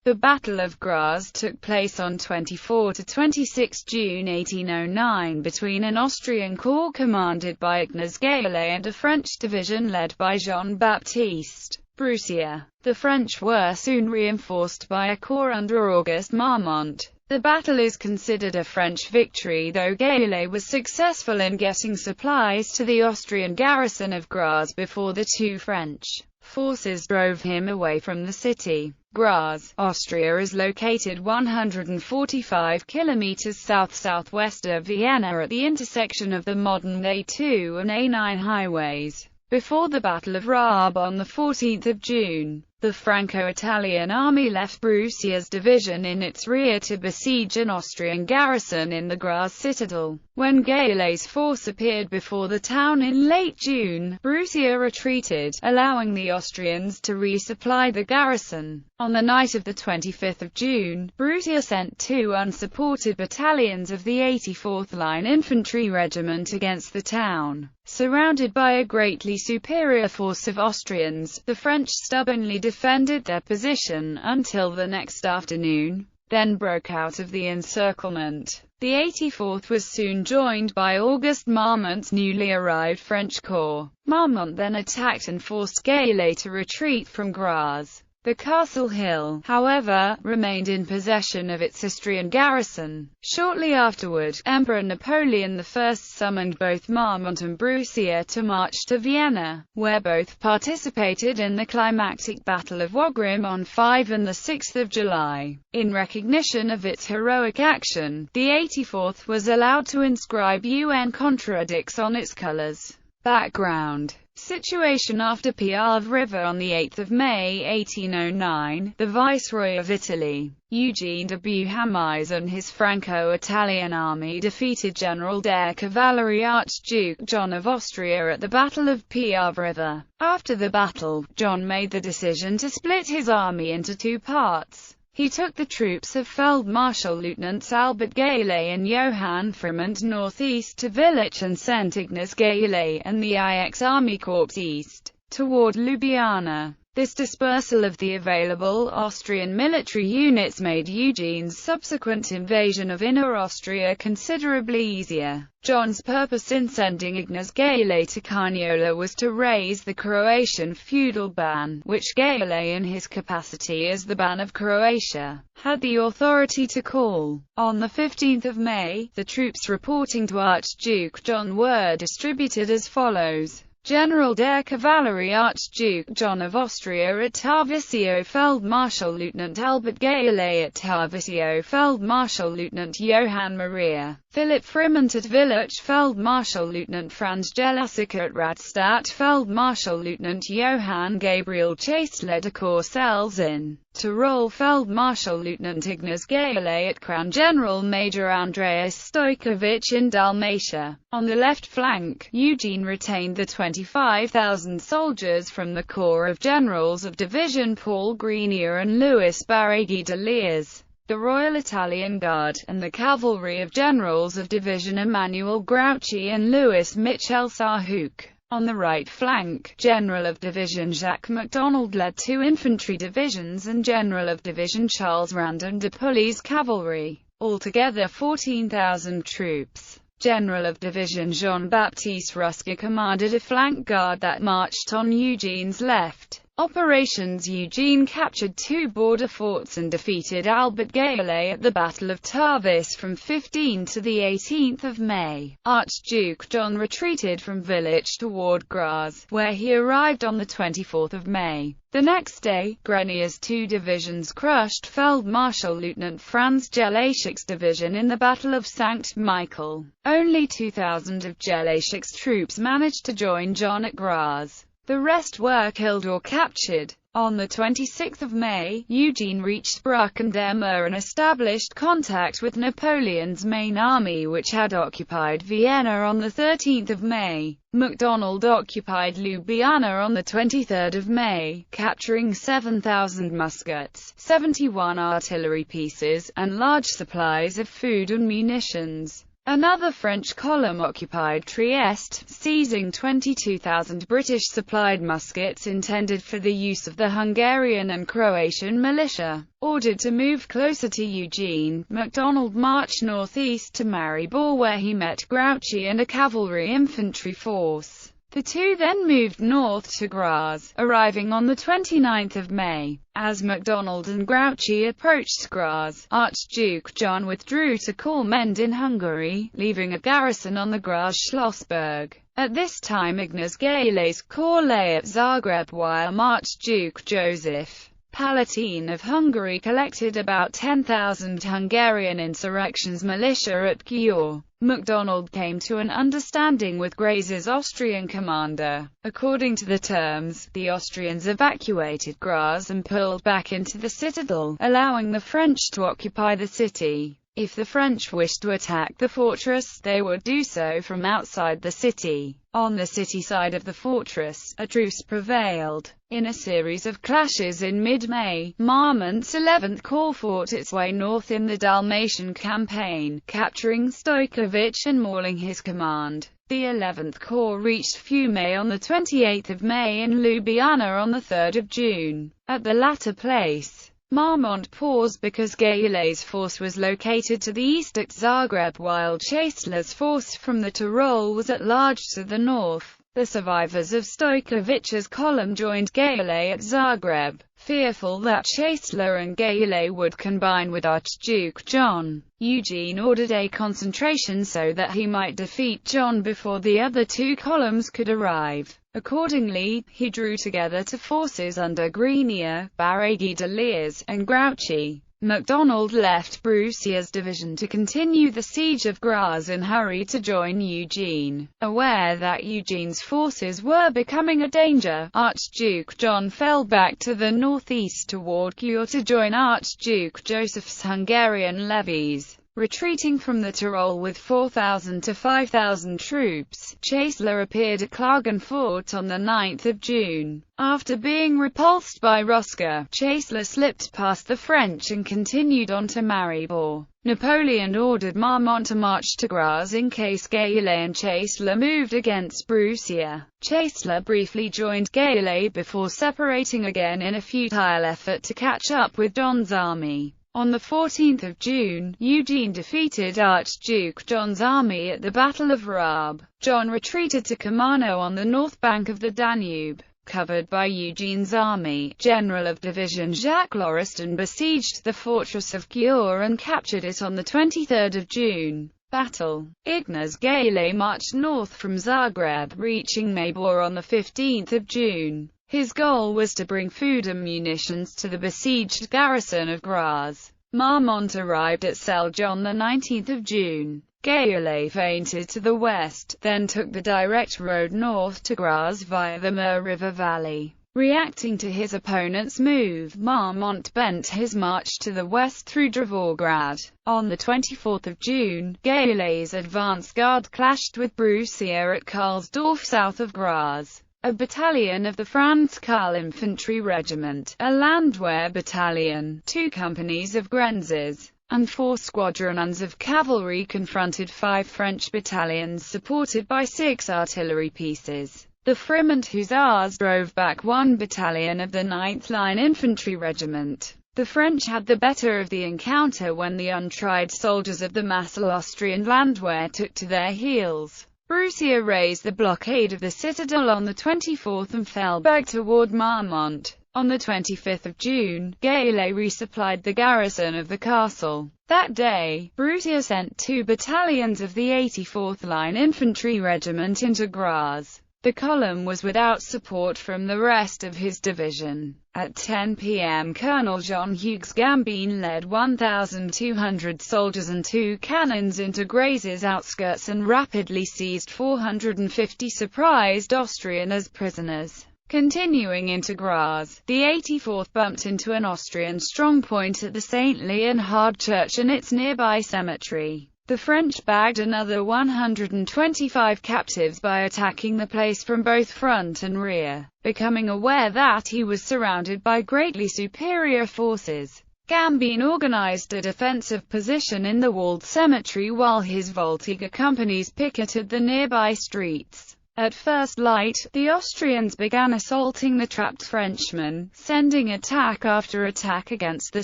The Battle of Graz took place on 24 to 26 June 1809 between an Austrian corps commanded by Ignace Gaillet and a French division led by Jean-Baptiste Broussier. The French were soon reinforced by a corps under Auguste Marmont. The battle is considered a French victory, though Gaillet was successful in getting supplies to the Austrian garrison of Graz before the two French forces drove him away from the city. Graz, Austria is located 145 kilometers south-southwest of Vienna at the intersection of the modern A2 and A9 highways. Before the Battle of Raab on 14 June, the Franco-Italian army left Broussier's division in its rear to besiege an Austrian garrison in the Graz citadel. When Gaillet's force appeared before the town in late June, Broussier retreated, allowing the Austrians to resupply the garrison. On the night of 25 June, Broussier sent two unsupported battalions of the 84th Line Infantry Regiment against the town. Surrounded by a greatly superior force of Austrians, the French stubbornly defended their position until the next afternoon, then broke out of the encirclement. The 84th was soon joined by Auguste Marmont's newly arrived French corps. Marmont then attacked and forced Gaillet to retreat from Graz. The castle hill, however, remained in possession of its Austrian garrison. Shortly afterward, Emperor Napoleon I summoned both Marmont and Broussier to march to Vienna, where both participated in the climactic Battle of Wagram on 5 and 6 July. In recognition of its heroic action, the 84th was allowed to inscribe UN contradicts on its colors. Background. Situation after Piave River on 8 May 1809, the Viceroy of Italy, Eugene de Beauharnais, and his Franco-Italian army defeated General der Cavallerie Archduke John of Austria at the Battle of Piave River. After the battle, John made the decision to split his army into two parts. He took the troops of Feldmarschall Lieutenants Albert Gaillet and Johann Fremont northeast to Villach and sent Ignace Gaillet and the IX Army Corps east, toward Ljubljana. This dispersal of the available Austrian military units made Eugene's subsequent invasion of Inner Austria considerably easier. John's purpose in sending Ignace Gaillet to Carniola was to raise the Croatian feudal ban, which Gaillet, in his capacity as the Ban of Croatia, had the authority to call. On 15 May, the troops reporting to Archduke John were distributed as follows. General der Cavallerie Archduke John of Austria at Tarvisio, Feldmarschall Lieutenant Albert Gaillet at Tarvisio, Feldmarschall Lieutenant Johann Maria Philipp Fremont at Villach, Feldmarschall Lieutenant Franz Jelasik at Radstadt, Feldmarschall Lieutenant Johann Gabriel Chase led a corps in Tyrol, Feldmarschall Lieutenant Ignace Gaillet at Crown, General Major Andreas Stojkovic in Dalmatia. On the left flank, Eugene retained the 25,000 soldiers from the Corps of Generals of Division Paul Grenier and Louis Barraghi de Liers, the Royal Italian Guard, and the cavalry of Generals of Division Emmanuel Grouchy and Louis Michel Sarhouk. On the right flank, General of Division Jacques MacDonald led two infantry divisions and General of Division Charles Randon de Pully's cavalry, altogether 14,000 troops. General of Division Jean-Baptiste Rusker commanded a flank guard that marched on Eugene's left. Operations Eugene captured two border forts and defeated Albert Gaillet at the Battle of Tarvis from 15 to 18 May. Archduke John retreated from Villach toward Graz, where he arrived on 24 May. The next day, Grenier's two divisions crushed Feldmarschall Lieutenant Franz Jelasic's division in the Battle of St. Michael. Only 2,000 of Jelasic's troops managed to join John at Graz. The rest were killed or captured. On 26 May, Eugene reached Bruck and Emmer and established contact with Napoleon's main army, which had occupied Vienna on 13 May. MacDonald occupied Ljubljana on 23 May, capturing 7,000 muskets, 71 artillery pieces, and large supplies of food and munitions. Another French column occupied Trieste, seizing 22,000 British-supplied muskets intended for the use of the Hungarian and Croatian militia. Ordered to move closer to Eugene, MacDonald marched northeast to Maribor, where he met Grouchy and a cavalry infantry force. The two then moved north to Graz, arriving on the 29th of May. As MacDonald and Grouchy approached Graz, Archduke John withdrew to Kallmend in Hungary, leaving a garrison on the Graz Schlossberg. At this time Ignaz Gayle's corps lay at Zagreb, while Archduke Joseph Palatine of Hungary collected about 10,000 Hungarian insurrections militia at Győr. MacDonald came to an understanding with Graz's Austrian commander. According to the terms, the Austrians evacuated Graz and pulled back into the citadel, allowing the French to occupy the city. If the French wished to attack the fortress, they would do so from outside the city. On the city side of the fortress, a truce prevailed. In a series of clashes in mid-May, Marmont's 11th Corps fought its way north in the Dalmatian campaign, capturing Stojkovic and mauling his command. The 11th Corps reached Fiume on the 28th of May and Ljubljana on the 3rd of June. At the latter place, Marmont paused because Gayle's force was located to the east at Zagreb, while Chasler's force from the Tyrol was at large to the north. The survivors of Stojkovic's column joined Gayle at Zagreb, fearful that Chasler and Gayle would combine with Archduke John. Eugene ordered a concentration so that he might defeat John before the other two columns could arrive. Accordingly, he drew together two forces under Grenier, Barraghi de Liers, and Grouchy. MacDonald left Broussier's division to continue the siege of Graz and hurried to join Eugene. Aware that Eugene's forces were becoming a danger, Archduke John fell back to the northeast toward Győr to join Archduke Joseph's Hungarian levies. Retreating from the Tyrol with 4,000 to 5,000 troops, Chasler appeared at Klagenfurt on the 9th of June. After being repulsed by Rosca, Chasler slipped past the French and continued on to Maribor. Napoleon ordered Marmont to march to Graz in case Gayle and Chasler moved against Broussier. Chasler briefly joined Gayle before separating again in a futile effort to catch up with John's army. On the 14th of June, Eugene defeated Archduke John's army at the Battle of Raab. John retreated to Kamano on the north bank of the Danube. Covered by Eugene's army, General of Division Jacques Lauriston besieged the fortress of Győr and captured it on the 23rd of June. Battle. Ignaz Gayle marched north from Zagreb, reaching Maribor on the 15th of June. His goal was to bring food and munitions to the besieged garrison of Graz. Marmont arrived at Celje on the 19th of June. Gayle feinted to the west, then took the direct road north to Graz via the Mur River Valley. Reacting to his opponent's move, Marmont bent his march to the west through Dravograd. On the 24th of June, Gayle's advance guard clashed with Broussier at Karlsdorf south of Graz. A battalion of the Franz Karl Infantry Regiment, a Landwehr battalion, 2 companies of Grenzes, and 4 squadrons of cavalry confronted 5 French battalions supported by 6 artillery pieces. The Fremont Hussars drove back 1 battalion of the 9th Line Infantry Regiment. The French had the better of the encounter when the untried soldiers of the Massel Austrian Landwehr took to their heels. Broussier raised the blockade of the citadel on the 24th and fell back toward Marmont. On the 25th of June, Gayle resupplied the garrison of the castle. That day, Broussier sent 2 battalions of the 84th Line Infantry Regiment into Graz. The column was without support from the rest of his division. At 10 p.m. Colonel Jean-Hugues Gambin led 1,200 soldiers and 2 cannons into Graz's outskirts and rapidly seized 450 surprised Austrian as prisoners. Continuing into Graz, the 84th bumped into an Austrian strongpoint at the St. Leonhard Church and its nearby cemetery. The French bagged another 125 captives by attacking the place from both front and rear. Becoming aware that he was surrounded by greatly superior forces, Gambin organized a defensive position in the walled cemetery while his Voltiga companies picketed the nearby streets. At first light, the Austrians began assaulting the trapped Frenchmen, sending attack after attack against the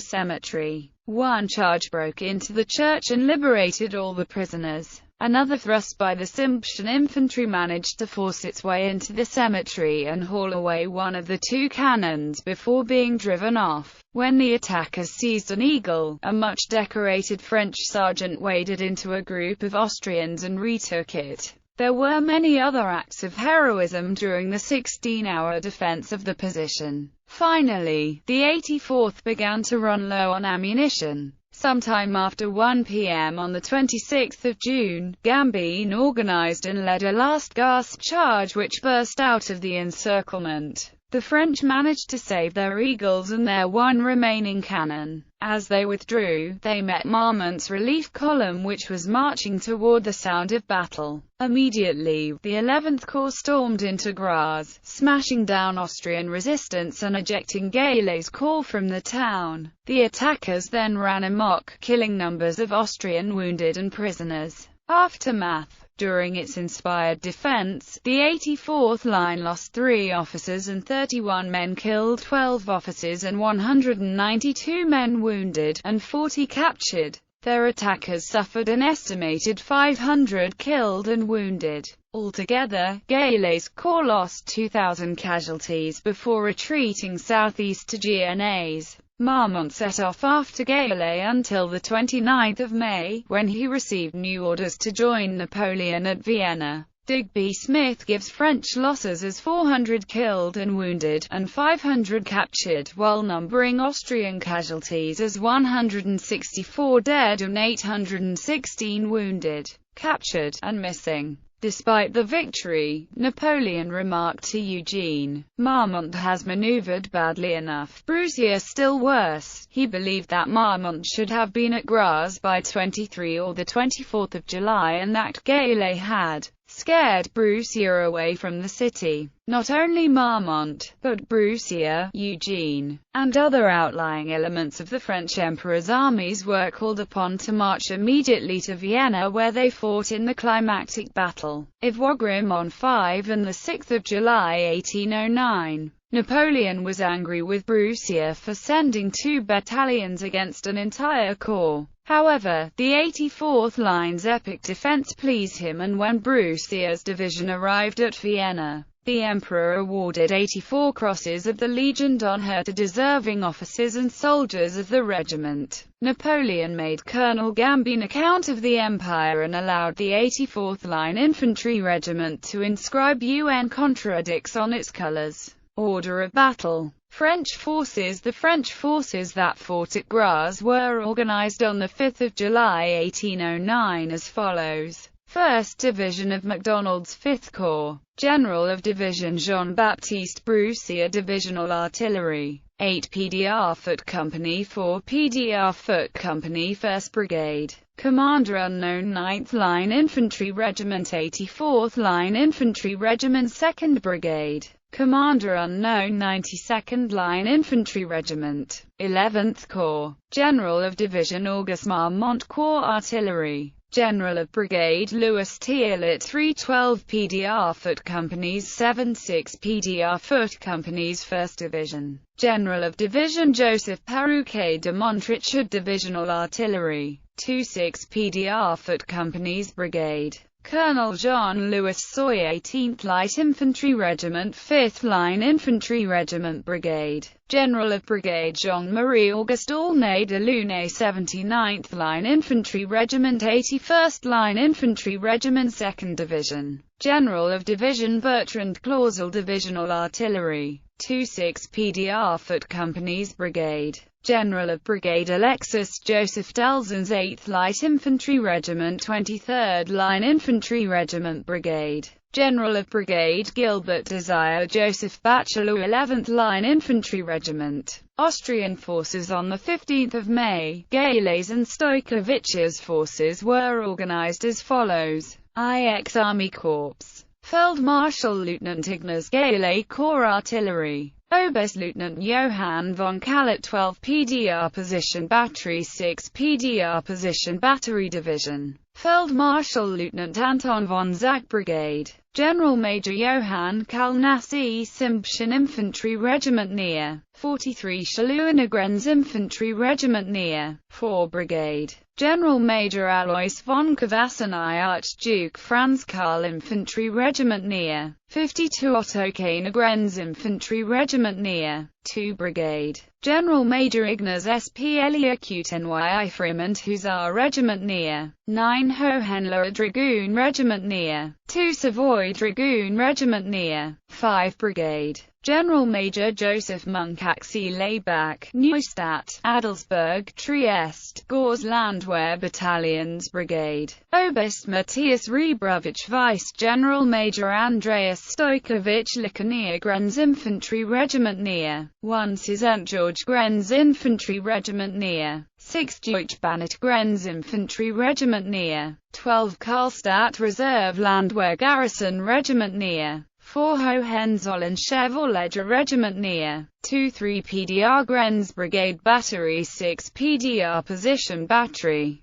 cemetery. One charge broke into the church and liberated all the prisoners. Another thrust by the Simplician infantry managed to force its way into the cemetery and haul away one of the two cannons before being driven off. When the attackers seized an eagle, a much decorated French sergeant waded into a group of Austrians and retook it. There were many other acts of heroism during the 16-hour defense of the position. Finally, the 84th began to run low on ammunition. Sometime after 1 p.m. on the 26th of June, Gambin organized and led a last-gasp charge which burst out of the encirclement. The French managed to save their eagles and their one remaining cannon. As they withdrew, they met Marmont's relief column which was marching toward the sound of battle. Immediately, the 11th Corps stormed into Graz, smashing down Austrian resistance and ejecting Gaillet's corps from the town. The attackers then ran amok, killing numbers of Austrian wounded and prisoners. Aftermath. During its inspired defense, the 84th Line lost 3 officers and 31 men killed, 12 officers and 192 men wounded, and 40 captured. Their attackers suffered an estimated 500 killed and wounded. Altogether, Gaillet's corps lost 2,000 casualties before retreating southeast to Grenades. Marmont set off after Gaillet until the 29th of May, when he received new orders to join Napoleon at Vienna. Digby Smith gives French losses as 400 killed and wounded, and 500 captured, while numbering Austrian casualties as 164 dead and 816 wounded, captured, and missing. Despite the victory, Napoleon remarked to Eugene, "Marmont has maneuvered badly enough. Broussier still worse." He believed that Marmont should have been at Graz by 23 or the 24th of July and that Gaillet had scared Broussier away from the city. Not only Marmont, but Broussier, Eugene, and other outlying elements of the French Emperor's armies were called upon to march immediately to Vienna, where they fought in the climactic battle of Wagram on 5 and 6 July 1809. Napoleon was angry with Broussier for sending 2 battalions against an entire corps. However, the 84th Line's epic defense pleased him, and when Broussier's division arrived at Vienna, the Emperor awarded 84 crosses of the Legion d'Honneur to deserving officers and soldiers of the regiment. Napoleon made Colonel Gambin Count of the Empire and allowed the 84th Line Infantry Regiment to inscribe UN contradicts on its colors. Order of battle. French forces. The French forces that fought at Graz were organized on 5 July 1809 as follows. 1st Division of MacDonald's 5th Corps. General of Division Jean-Baptiste Broussier. Divisional Artillery. 8 PDR Foot Company. 4 PDR Foot Company. 1st Brigade. Commander unknown. 9th Line Infantry Regiment. 84th Line Infantry Regiment. 2nd Brigade. Commander unknown. 92nd Line Infantry Regiment. 11th Corps. General of Division Auguste Marmont. Corps Artillery. General of Brigade Louis Thiellet. 312 PDR Foot Companies. 76 PDR Foot Companies. 1st Division. General of Division Joseph Parouquet de Montrichard. Divisional Artillery. 26 PDR Foot Companies. Brigade. Colonel Jean-Louis Soy. 18th Light Infantry Regiment. 5th Line Infantry Regiment. Brigade. General of Brigade Jean-Marie Auguste Aulnay de Launay. 79th Line Infantry Regiment. 81st Line Infantry Regiment. 2nd Division. General of Division Bertrand Clausel. Divisional Artillery. 26 PDR Foot Companies. Brigade. General of Brigade Alexis Joseph Delzens. 8th Light Infantry Regiment. 23rd Line Infantry Regiment. Brigade. General of Brigade Gilbert Desire Joseph Bachelot. 11th Line Infantry Regiment. Austrian forces. On 15 May, Gaillet's and Stoykovich's forces were organized as follows. IX Army Corps. Feld Marshal Lieutenant Ignaz Gaillet. Corps Artillery. Oberstleutnant Johann von Kallert 12 PDR Position Battery 6 PDR Position Battery Division. Feldmarschall Lieutenant Anton von Zach Brigade. General Major Johann Kalnassi Simption Infantry Regiment near 43 Schaluener Grenz Infantry Regiment near 4 Brigade. General Major Alois von Kvassenei Archduke Franz Karl Infantry Regiment near 52 Otto Kahner Grenz Infantry Regiment near 2 Brigade. General Major Ignaz SP Eliakut NY Ephraim and Hussar Regiment near 9 Hohenlohe Dragoon Regiment near 2 Savoy Dragoon Regiment near 5 Brigade. General Major Joseph Munkacsy Laybach, Neustadt, Adelsberg, Trieste, Gors Landwehr Battalions Brigade. Oberst Matthias Rebrovich Vice General Major Andreas Stojkovic Likania Grenz Infantry Regiment near 1 St. George Grenz Infantry Regiment near 6 Deutsch Bannett Grenz Infantry Regiment near 12 Karlstadt Reserve Landwehr Garrison Regiment near 4 Hohenzollern Chevauleger Regiment near 2-3 PDR Grenz Brigade Battery 6 PDR Position Battery